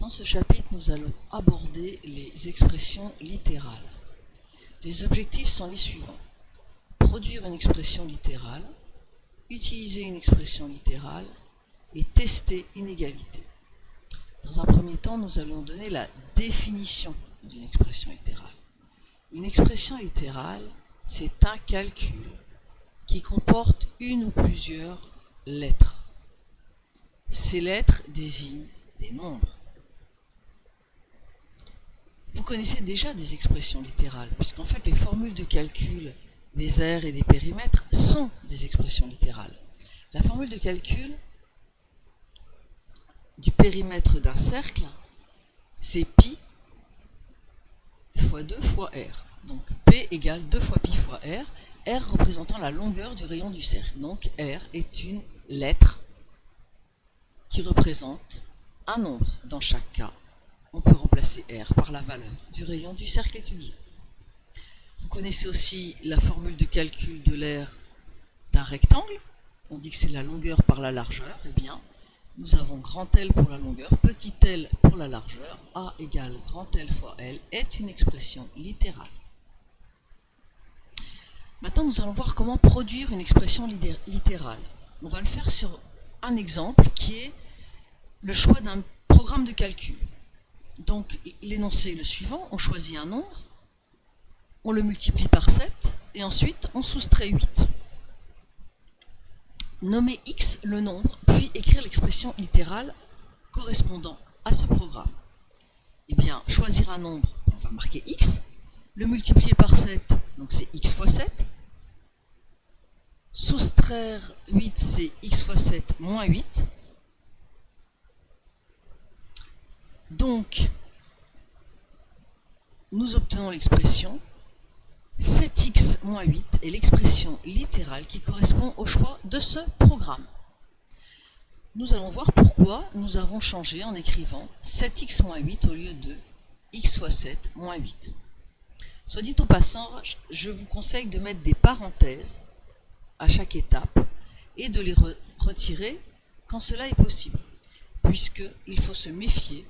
Dans ce chapitre, nous allons aborder les expressions littérales. Les objectifs sont les suivants. Produire une expression littérale, utiliser une expression littérale et tester une égalité. Dans un premier temps, nous allons donner la définition d'une expression littérale. Une expression littérale, c'est un calcul qui comporte une ou plusieurs lettres. Ces lettres désignent des nombres. Vous connaissez déjà des expressions littérales, puisqu'en fait les formules de calcul des aires et des périmètres sont des expressions littérales. La formule de calcul du périmètre d'un cercle, c'est pi fois 2 fois r. Donc P égale 2 fois pi fois r, r représentant la longueur du rayon du cercle. Donc r est une lettre qui représente un nombre. Dans chaque cas, on peut remplacer r par la valeur du rayon du cercle étudié. Vous connaissez aussi la formule de calcul de l'aire d'un rectangle. On dit que c'est la longueur par la largeur. Eh bien, nous avons grand L pour la longueur, petit l pour la largeur. A égale grand L fois L est une expression littérale. Maintenant, nous allons voir comment produire une expression littérale. On va le faire sur un exemple qui est le choix d'un programme de calcul. Donc, l'énoncé est le suivant. On choisit un nombre, on le multiplie par 7, et ensuite on soustrait 8. Nommer x le nombre, puis écrire l'expression littérale correspondant à ce programme. Eh bien, choisir un nombre, on va marquer x, le multiplier par 7, donc c'est x fois 7. Soustraire 8, c'est x fois 7 moins 8. Donc, nous obtenons l'expression 7x moins 8 est l'expression littérale qui correspond au choix de ce programme. Nous allons voir pourquoi nous avons changé en écrivant 7x moins 8 au lieu de x fois 7 moins 8. Soit dit au passage, je vous conseille de mettre des parenthèses à chaque étape et de les retirer quand cela est possible, puisqu'il faut se méfier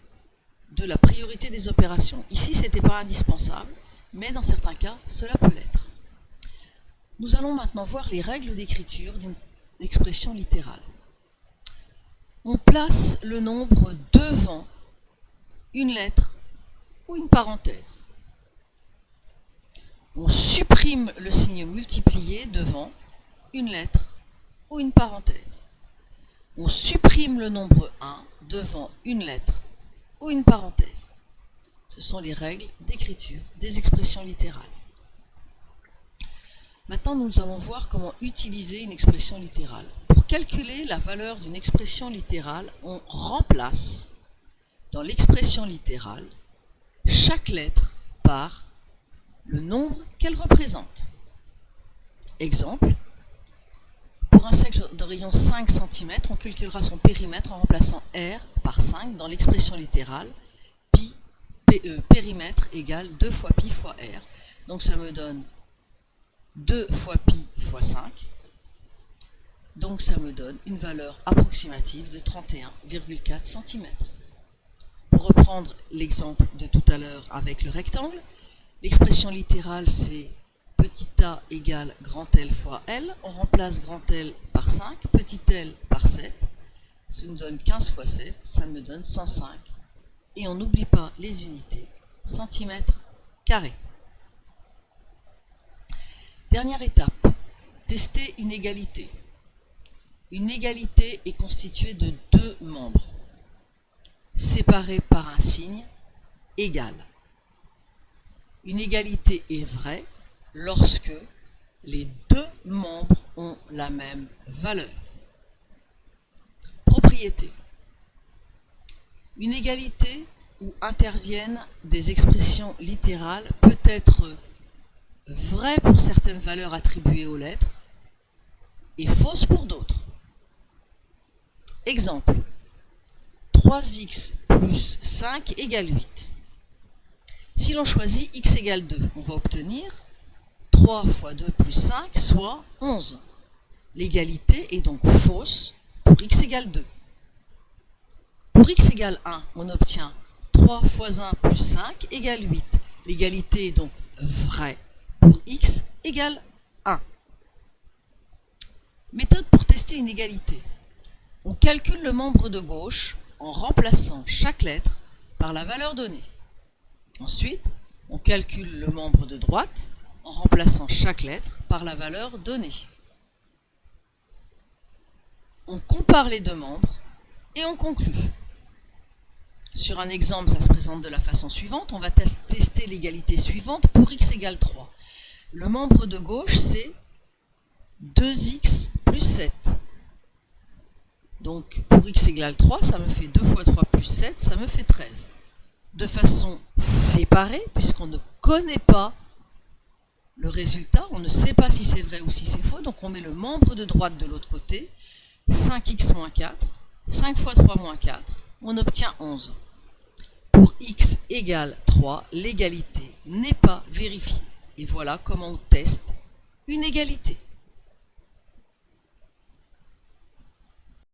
de la priorité des opérations. Ici, ce n'était pas indispensable, mais dans certains cas, cela peut l'être. Nous allons maintenant voir les règles d'écriture d'une expression littérale. On place le nombre devant une lettre ou une parenthèse. On supprime le signe multiplié devant une lettre ou une parenthèse. On supprime le nombre 1 devant une lettre ou une parenthèse. Ce sont les règles d'écriture des expressions littérales. Maintenant, nous allons voir comment utiliser une expression littérale. Pour calculer la valeur d'une expression littérale, on remplace dans l'expression littérale chaque lettre par le nombre qu'elle représente. Exemple, pour un cercle de rayon 5 cm, on calculera son périmètre en remplaçant r par 5 dans l'expression littérale. Périmètre égale 2 fois pi fois r. Donc ça me donne 2 fois pi fois 5. Donc ça me donne une valeur approximative de 31,4 cm. Pour reprendre l'exemple de tout à l'heure avec le rectangle, l'expression littérale c'est petit a égale grand L fois L. On remplace grand L par 5, petit l par 7. Ça nous donne 15 fois 7, ça me donne 105. Et on n'oublie pas les unités, centimètres carrés. Dernière étape, tester une égalité. Une égalité est constituée de deux membres, séparés par un signe égal. Une égalité est vraie lorsque les deux membres ont la même valeur. Propriété. Une égalité où interviennent des expressions littérales peut être vraie pour certaines valeurs attribuées aux lettres et fausse pour d'autres. Exemple, 3x plus 5 égale 8. Si l'on choisit x égale 2, on va obtenir 3 fois 2 plus 5, soit 11. L'égalité est donc fausse pour x égale 2. Pour x égale 1, on obtient 3 fois 1 plus 5 égale 8. L'égalité est donc vraie pour x égale 1. Méthode pour tester une égalité. On calcule le membre de gauche en remplaçant chaque lettre par la valeur donnée. Ensuite, on calcule le membre de droite en remplaçant chaque lettre par la valeur donnée. On compare les deux membres et on conclut. Sur un exemple, ça se présente de la façon suivante. On va tester l'égalité suivante pour x égale 3. Le membre de gauche, c'est 2x plus 7. Donc, pour x égale 3, ça me fait 2 fois 3 plus 7, ça me fait 13. De façon séparée, puisqu'on ne connaît pas le résultat, on ne sait pas si c'est vrai ou si c'est faux, donc on met le membre de droite de l'autre côté, 5x moins 4, 5 fois 3 moins 4, on obtient 11. Pour x égale 3, l'égalité n'est pas vérifiée. Et voilà comment on teste une égalité.